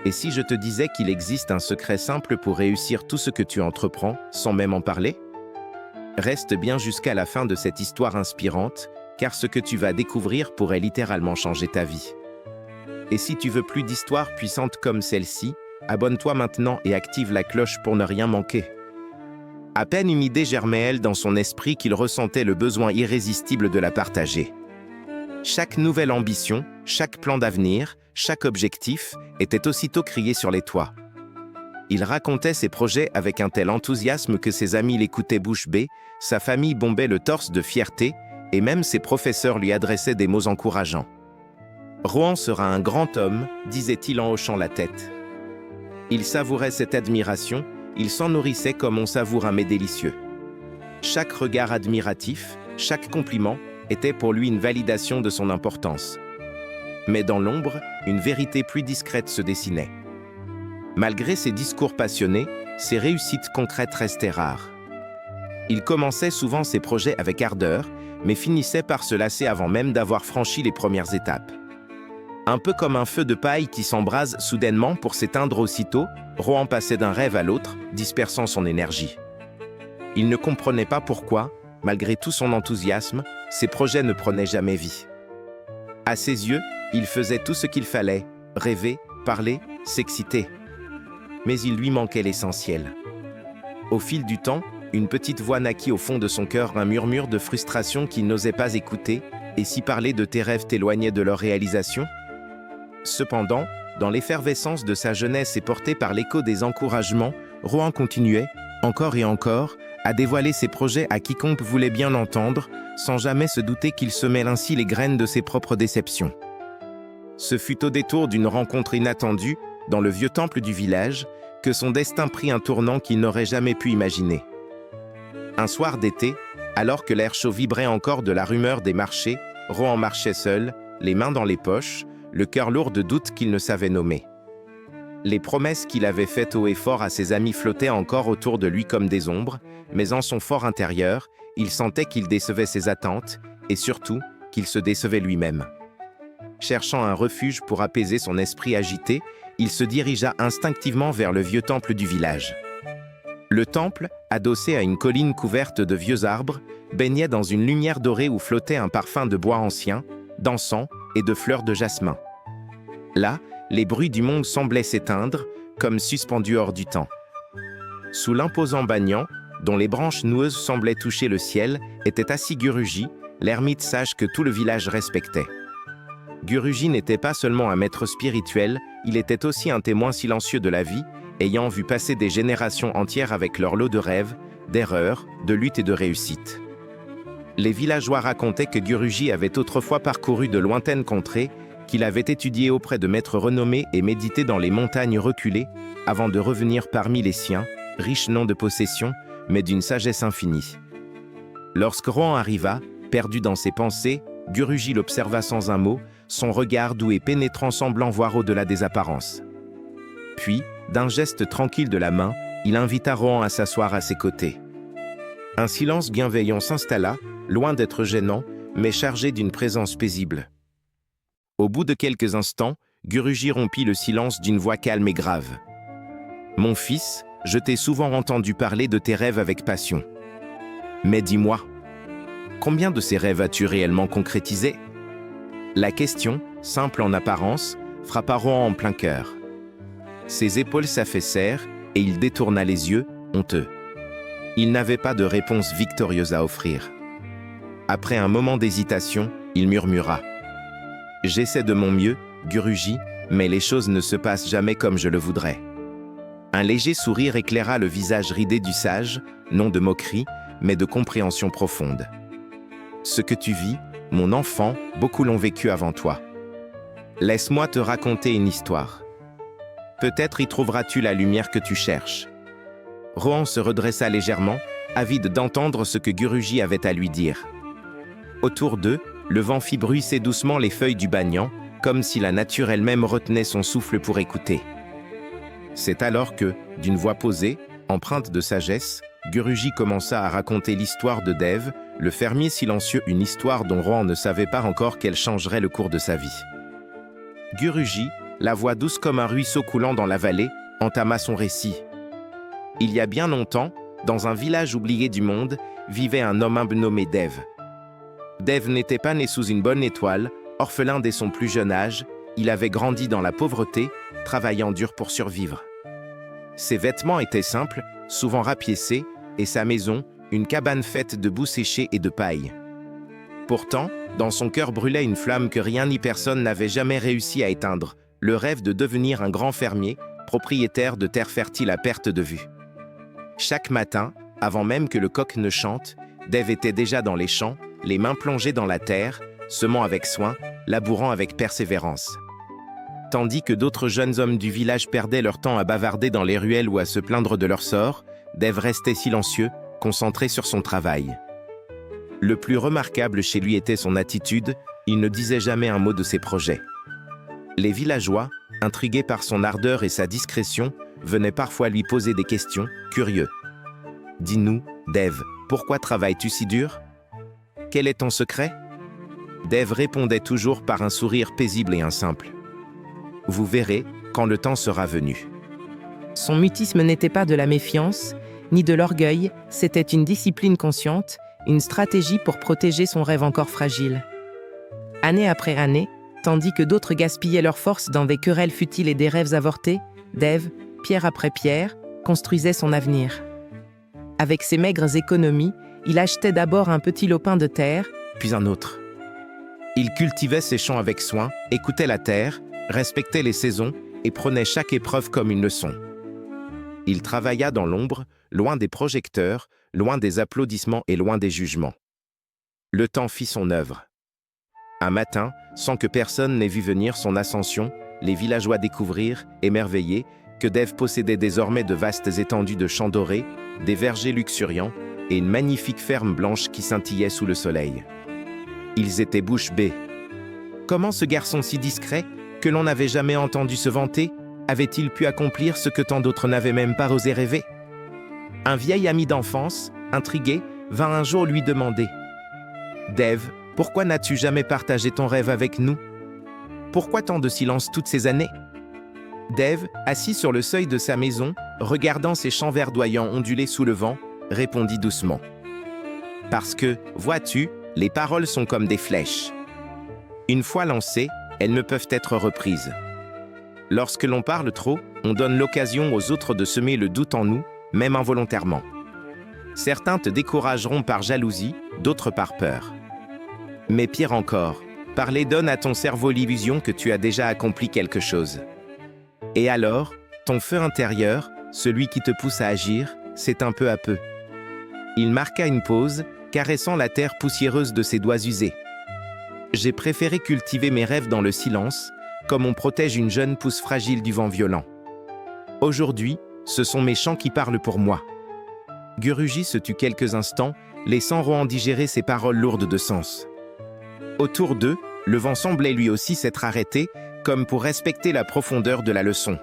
Et si je te disais qu'il existe un secret simple pour réussir tout ce que tu entreprends, sans même en parler? Reste bien jusqu'à la fin de cette histoire inspirante, car ce que tu vas découvrir pourrait littéralement changer ta vie. Et si tu veux plus d'histoires puissantes comme celle-ci, abonne-toi maintenant et active la cloche pour ne rien manquer. À peine une idée germait-elle dans son esprit qu'il ressentait le besoin irrésistible de la partager. Chaque nouvelle ambition, chaque plan d'avenir, chaque objectif était aussitôt crié sur les toits. Il racontait ses projets avec un tel enthousiasme que ses amis l'écoutaient bouche bée, sa famille bombait le torse de fierté, et même ses professeurs lui adressaient des mots encourageants. « Rohan sera un grand homme », disait-il en hochant la tête. Il savourait cette admiration, il s'en nourrissait comme on savoure un mets délicieux. Chaque regard admiratif, chaque compliment, était pour lui une validation de son importance. Mais dans l'ombre, une vérité plus discrète se dessinait. Malgré ses discours passionnés, ses réussites concrètes restaient rares. Il commençait souvent ses projets avec ardeur, mais finissait par se lasser avant même d'avoir franchi les premières étapes. Un peu comme un feu de paille qui s'embrase soudainement pour s'éteindre aussitôt, Rohan passait d'un rêve à l'autre, dispersant son énergie. Il ne comprenait pas pourquoi, malgré tout son enthousiasme, ses projets ne prenaient jamais vie. À ses yeux, il faisait tout ce qu'il fallait, rêver, parler, s'exciter. Mais il lui manquait l'essentiel. Au fil du temps, une petite voix naquit au fond de son cœur, un murmure de frustration qu'il n'osait pas écouter, et si parler de tes rêves t'éloignait de leur réalisation? Cependant, dans l'effervescence de sa jeunesse et porté par l'écho des encouragements, Rohan continuait, encore et encore, à dévoiler ses projets à quiconque voulait bien l'entendre, sans jamais se douter qu'il semait ainsi les graines de ses propres déceptions. Ce fut au détour d'une rencontre inattendue, dans le vieux temple du village, que son destin prit un tournant qu'il n'aurait jamais pu imaginer. Un soir d'été, alors que l'air chaud vibrait encore de la rumeur des marchés, Rohan marchait seul, les mains dans les poches, le cœur lourd de doutes qu'il ne savait nommer. Les promesses qu'il avait faites haut et fort à ses amis flottaient encore autour de lui comme des ombres, mais en son fort intérieur, il sentait qu'il décevait ses attentes, et surtout, qu'il se décevait lui-même. Cherchant un refuge pour apaiser son esprit agité, il se dirigea instinctivement vers le vieux temple du village. Le temple, adossé à une colline couverte de vieux arbres, baignait dans une lumière dorée où flottait un parfum de bois ancien, d'encens et de fleurs de jasmin. Là, les bruits du monde semblaient s'éteindre, comme suspendus hors du temps. Sous l'imposant banyan, dont les branches noueuses semblaient toucher le ciel, était assis Guruji, l'ermite sage que tout le village respectait. Guruji n'était pas seulement un maître spirituel, il était aussi un témoin silencieux de la vie, ayant vu passer des générations entières avec leur lot de rêves, d'erreurs, de luttes et de réussites. Les villageois racontaient que Guruji avait autrefois parcouru de lointaines contrées, qu'il avait étudié auprès de maîtres renommés et médité dans les montagnes reculées, avant de revenir parmi les siens, riche non de possessions, mais d'une sagesse infinie. Lorsque Rohan arriva, perdu dans ses pensées, Guruji l'observa sans un mot, son regard doux et pénétrant semblant voir au-delà des apparences. Puis, d'un geste tranquille de la main, il invita Rohan à s'asseoir à ses côtés. Un silence bienveillant s'installa, loin d'être gênant, mais chargé d'une présence paisible. Au bout de quelques instants, Guruji rompit le silence d'une voix calme et grave. « Mon fils, je t'ai souvent entendu parler de tes rêves avec passion. Mais dis-moi, combien de ces rêves as-tu réellement concrétisés ?» La question, simple en apparence, frappa Rohan en plein cœur. Ses épaules s'affaissèrent et il détourna les yeux, honteux. Il n'avait pas de réponse victorieuse à offrir. Après un moment d'hésitation, il murmura. « J'essaie de mon mieux, Guruji, mais les choses ne se passent jamais comme je le voudrais. » Un léger sourire éclaira le visage ridé du sage, non de moquerie, mais de compréhension profonde. « Ce que tu vis, mon enfant, beaucoup l'ont vécu avant toi. Laisse-moi te raconter une histoire. Peut-être y trouveras-tu la lumière que tu cherches. » Rohan se redressa légèrement, avide d'entendre ce que Guruji avait à lui dire. Autour d'eux, le vent fit bruisser doucement les feuilles du banyan, comme si la nature elle-même retenait son souffle pour écouter. C'est alors que, d'une voix posée, empreinte de sagesse, Guruji commença à raconter l'histoire de Dev, le fermier silencieux, une histoire dont Rohan ne savait pas encore qu'elle changerait le cours de sa vie. Guruji, la voix douce comme un ruisseau coulant dans la vallée, entama son récit. Il y a bien longtemps, dans un village oublié du monde, vivait un homme humble nommé Dev. Dev n'était pas né sous une bonne étoile, orphelin dès son plus jeune âge, il avait grandi dans la pauvreté, travaillant dur pour survivre. Ses vêtements étaient simples, souvent rapiécés, et sa maison, une cabane faite de boue séchée et de paille. Pourtant, dans son cœur brûlait une flamme que rien ni personne n'avait jamais réussi à éteindre, le rêve de devenir un grand fermier, propriétaire de terres fertiles à perte de vue. Chaque matin, avant même que le coq ne chante, Dev était déjà dans les champs, les mains plongées dans la terre, semant avec soin, labourant avec persévérance. Tandis que d'autres jeunes hommes du village perdaient leur temps à bavarder dans les ruelles ou à se plaindre de leur sort, Dev restait silencieux, concentré sur son travail. Le plus remarquable chez lui était son attitude, il ne disait jamais un mot de ses projets. Les villageois, intrigués par son ardeur et sa discrétion, venaient parfois lui poser des questions, curieux. « Dis-nous, Dev, pourquoi travailles-tu si dur? Quel est ton secret ?» Dev répondait toujours par un sourire paisible et simple. « Vous verrez, quand le temps sera venu. » Son mutisme n'était pas de la méfiance, ni de l'orgueil, c'était une discipline consciente, une stratégie pour protéger son rêve encore fragile. Année après année, tandis que d'autres gaspillaient leurs forces dans des querelles futiles et des rêves avortés, Dev, pierre après pierre, construisait son avenir. Avec ses maigres économies, il achetait d'abord un petit lopin de terre, Puis un autre. Il cultivait ses champs avec soin, écoutait la terre, respectait les saisons et prenait chaque épreuve comme une leçon. Il travailla dans l'ombre, loin des projecteurs, loin des applaudissements et loin des jugements. Le temps fit son œuvre. Un matin, sans que personne n'ait vu venir son ascension, les villageois découvrirent, émerveillés, que Dev possédait désormais de vastes étendues de champs dorés, des vergers luxuriants et une magnifique ferme blanche qui scintillait sous le soleil. Ils étaient bouche bée. Comment ce garçon si discret, que l'on n'avait jamais entendu se vanter, avait-il pu accomplir ce que tant d'autres n'avaient même pas osé rêver? Un vieil ami d'enfance, intrigué, vint un jour lui demander « Dev, pourquoi n'as-tu jamais partagé ton rêve avec nous? Pourquoi tant de silence toutes ces années ?» Dev, assis sur le seuil de sa maison, regardant ses champs verdoyants onduler sous le vent, répondit doucement « Parce que, vois-tu, les paroles sont comme des flèches. Une fois lancées, elles ne peuvent être reprises. Lorsque l'on parle trop, on donne l'occasion aux autres de semer le doute en nous, même involontairement. Certains te décourageront par jalousie, d'autres par peur. Mais pire encore, parler donne à ton cerveau l'illusion que tu as déjà accompli quelque chose. Et alors, ton feu intérieur, celui qui te pousse à agir, s'éteint peu à peu. Il marqua une pause, caressant la terre poussiéreuse de ses doigts usés. J'ai préféré cultiver mes rêves dans le silence, comme on protège une jeune pousse fragile du vent violent. Aujourd'hui, ce sont mes chants qui parlent pour moi. Guruji se tut quelques instants, laissant Rohan digérer ces paroles lourdes de sens. Autour d'eux, le vent semblait lui aussi s'être arrêté, comme pour respecter la profondeur de la leçon.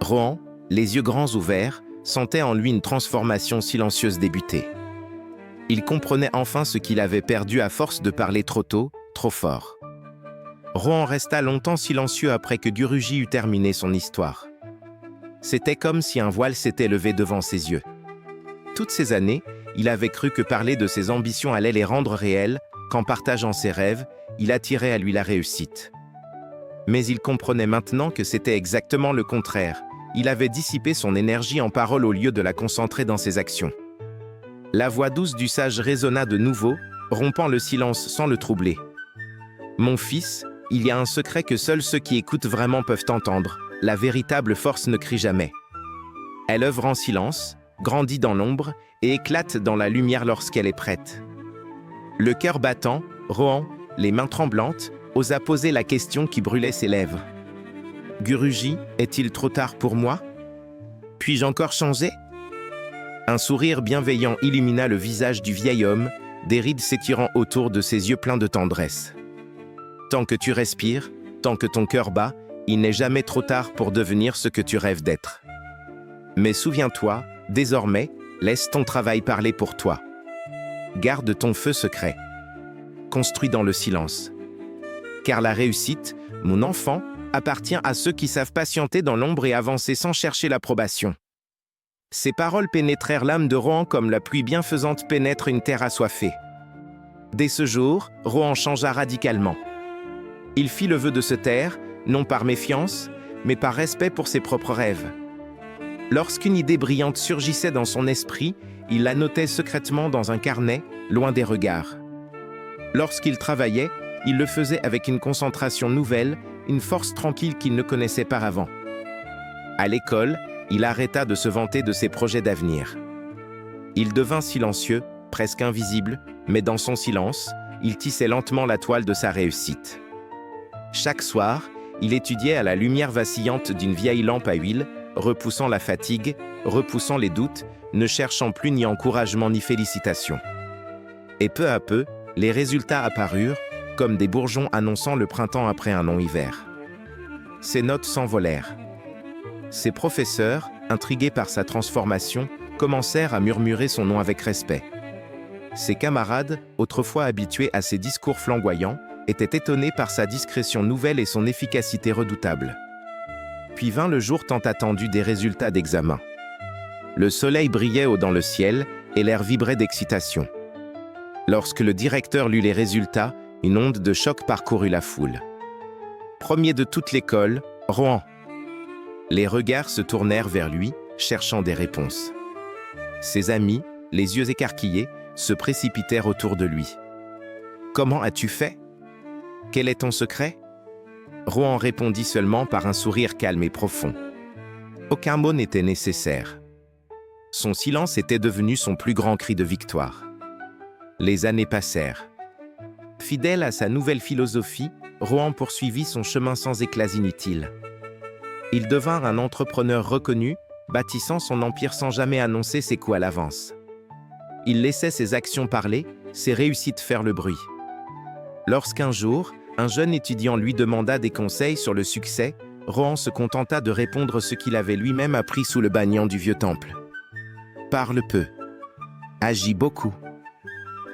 Rohan, les yeux grands ouverts, sentait en lui une transformation silencieuse débuter. Il comprenait enfin ce qu'il avait perdu à force de parler trop tôt, trop fort. Rohan resta longtemps silencieux après que Guruji eut terminé son histoire. C'était comme si un voile s'était levé devant ses yeux. Toutes ces années, il avait cru que parler de ses ambitions allait les rendre réelles, qu'en partageant ses rêves, il attirait à lui la réussite. Mais il comprenait maintenant que c'était exactement le contraire. Il avait dissipé son énergie en paroles au lieu de la concentrer dans ses actions. La voix douce du sage résonna de nouveau, rompant le silence sans le troubler. « Mon fils, il y a un secret que seuls ceux qui écoutent vraiment peuvent entendre. La véritable force ne crie jamais. Elle œuvre en silence, grandit dans l'ombre et éclate dans la lumière lorsqu'elle est prête. » Le cœur battant, Rohan, les mains tremblantes, osa poser la question qui brûlait ses lèvres. « Guruji, est-il trop tard pour moi? Puis-je encore changer ?» Un sourire bienveillant illumina le visage du vieil homme, des rides s'étirant autour de ses yeux pleins de tendresse. « Tant que tu respires, tant que ton cœur bat, il n'est jamais trop tard pour devenir ce que tu rêves d'être. Mais souviens-toi, désormais, laisse ton travail parler pour toi. Garde ton feu secret. Construis dans le silence. Car la réussite, mon enfant, appartient à ceux qui savent patienter dans l'ombre et avancer sans chercher l'approbation. Ces paroles pénétrèrent l'âme de Rohan comme la pluie bienfaisante pénètre une terre assoiffée. Dès ce jour, Rohan changea radicalement. Il fit le vœu de se taire, non par méfiance, mais par respect pour ses propres rêves. Lorsqu'une idée brillante surgissait dans son esprit, il la notait secrètement dans un carnet, loin des regards. Lorsqu'il travaillait, il le faisait avec une concentration nouvelle, une force tranquille qu'il ne connaissait pas avant. À l'école, il arrêta de se vanter de ses projets d'avenir. Il devint silencieux, presque invisible, mais dans son silence, il tissait lentement la toile de sa réussite. Chaque soir, il étudiait à la lumière vacillante d'une vieille lampe à huile, repoussant la fatigue, repoussant les doutes, ne cherchant plus ni encouragement ni félicitations. Et peu à peu, les résultats apparurent, comme des bourgeons annonçant le printemps après un long hiver. Ses notes s'envolèrent. Ses professeurs, intrigués par sa transformation, commencèrent à murmurer son nom avec respect. Ses camarades, autrefois habitués à ses discours flamboyants, étaient étonnés par sa discrétion nouvelle et son efficacité redoutable. Puis vint le jour tant attendu des résultats d'examen. Le soleil brillait haut dans le ciel et l'air vibrait d'excitation. Lorsque le directeur lut les résultats, une onde de choc parcourut la foule. Premier de toute l'école, Rohan. Les regards se tournèrent vers lui, cherchant des réponses. Ses amis, les yeux écarquillés, se précipitèrent autour de lui. « Comment as-tu fait? Quel est ton secret ?» Rohan répondit seulement par un sourire calme et profond. Aucun mot n'était nécessaire. Son silence était devenu son plus grand cri de victoire. Les années passèrent. Fidèle à sa nouvelle philosophie, Rohan poursuivit son chemin sans éclats inutiles. Il devint un entrepreneur reconnu, bâtissant son empire sans jamais annoncer ses coups à l'avance. Il laissait ses actions parler, ses réussites faire le bruit. Lorsqu'un jour, un jeune étudiant lui demanda des conseils sur le succès, Rohan se contenta de répondre ce qu'il avait lui-même appris sous le banyan du vieux temple. Parle peu, agis beaucoup,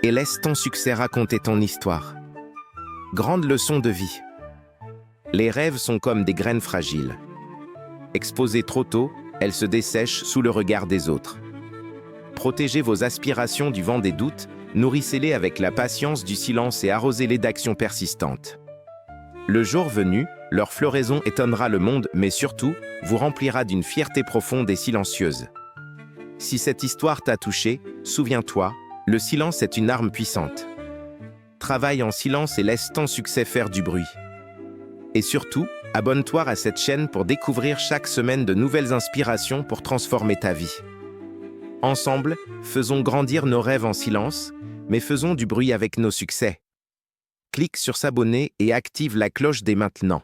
et laisse ton succès raconter ton histoire. Grande leçon de vie. Les rêves sont comme des graines fragiles. Exposées trop tôt, elles se dessèchent sous le regard des autres. Protégez vos aspirations du vent des doutes, nourrissez-les avec la patience du silence et arrosez-les d'actions persistantes. Le jour venu, leur floraison étonnera le monde, mais surtout, vous remplira d'une fierté profonde et silencieuse. Si cette histoire t'a touché, souviens-toi, le silence est une arme puissante. Travaille en silence et laisse ton succès faire du bruit. Et surtout, abonne-toi à cette chaîne pour découvrir chaque semaine de nouvelles inspirations pour transformer ta vie. Ensemble, faisons grandir nos rêves en silence, mais faisons du bruit avec nos succès. Clique sur s'abonner et active la cloche dès maintenant.